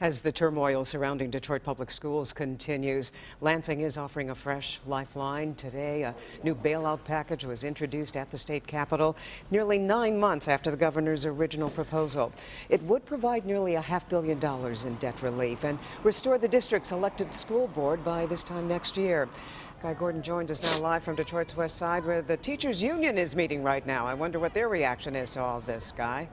As the turmoil surrounding Detroit Public Schools continues, Lansing is offering a fresh lifeline. Today, a new bailout package was introduced at the state capitol nearly 9 months after the governor's original proposal. It would provide nearly $500 million in debt relief and restore the district's elected school board by this time next year. Guy Gordon joins us now live from Detroit's West Side, where the teachers union is meeting right now. I wonder what their reaction is to all of this, Guy.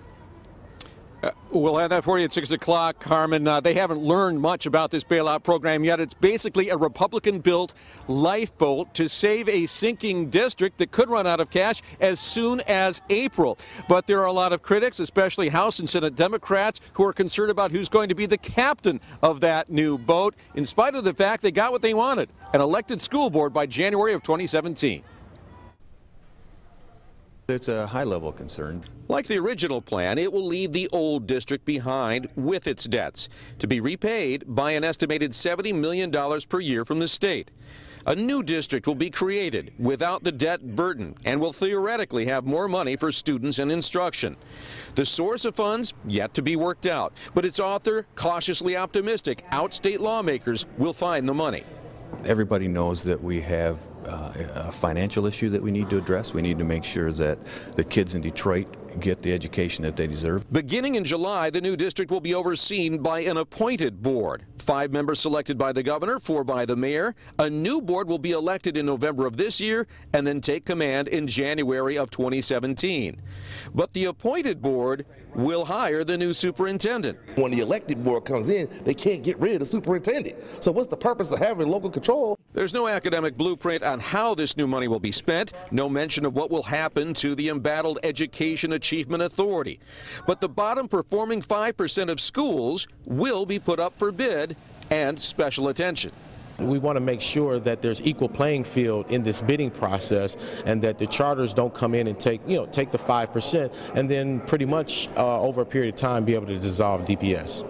We'll have that for you at 6 o'clock, Carmen. They haven't learned much about this bailout program yet. It's basically a Republican-built lifeboat to save a sinking district that could run out of cash as soon as April. But there are a lot of critics, especially House and Senate Democrats, who are concerned about who's going to be the captain of that new boat, in spite of the fact they got what they wanted, an elected school board by January of 2017. It's a high-level concern. Like the original plan, it will leave the old district behind with its debts, to be repaid by an estimated $70 million per year from the state. A new district will be created without the debt burden and will theoretically have more money for students and instruction. The source of funds yet to be worked out, but its author cautiously optimistic outstate lawmakers will find the money. Everybody knows that we have a financial issue that we need to address. We need to make sure that the kids in Detroit get the education that they deserve. Beginning in July, the new district will be overseen by an appointed board. 5 members selected by the governor, 4 by the mayor. A new board will be elected in November of this year and then take command in January of 2017. But the appointed board will hire the new superintendent. When the elected board comes in, they can't get rid of the superintendent. So what's the purpose of having local control? There's no academic blueprint on how this new money will be spent, no mention of what will happen to the embattled Education Achievement Authority. But the bottom performing 5% of schools will be put up for bid and special attention. We want to make sure that there's equal playing field in this bidding process, and that the charters don't come in and take the 5% and then pretty much over a period of time be able to dissolve DPS.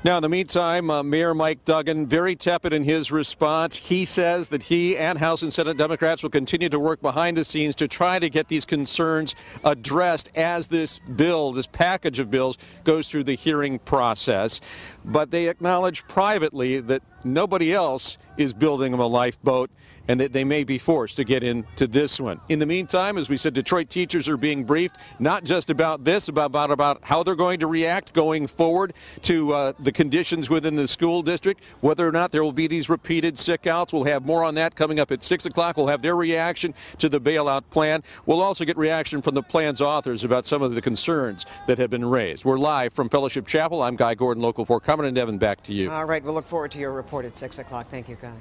Now, in the meantime, Mayor Mike Duggan, very tepid in his response. He says that he and House and Senate Democrats will continue to work behind the scenes to try to get these concerns addressed as this bill, this package of bills, goes through the hearing process. But they acknowledge privately that nobody else is building them a lifeboat and that they may be forced to get into this one. In the meantime, as we said, Detroit teachers are being briefed, not just about this, about how they're going to react going forward to the conditions within the school district, whether or not there will be these repeated sick-outs. We'll have more on that coming up at 6 o'clock. We'll have their reaction to the bailout plan. We'll also get reaction from the plan's authors about some of the concerns that have been raised. We're live from Fellowship Chapel. I'm Guy Gordon, Local 4. Carmen and Devin, back to you. All right, we'll look forward to your report at 6 o'clock. Thank you, Guy.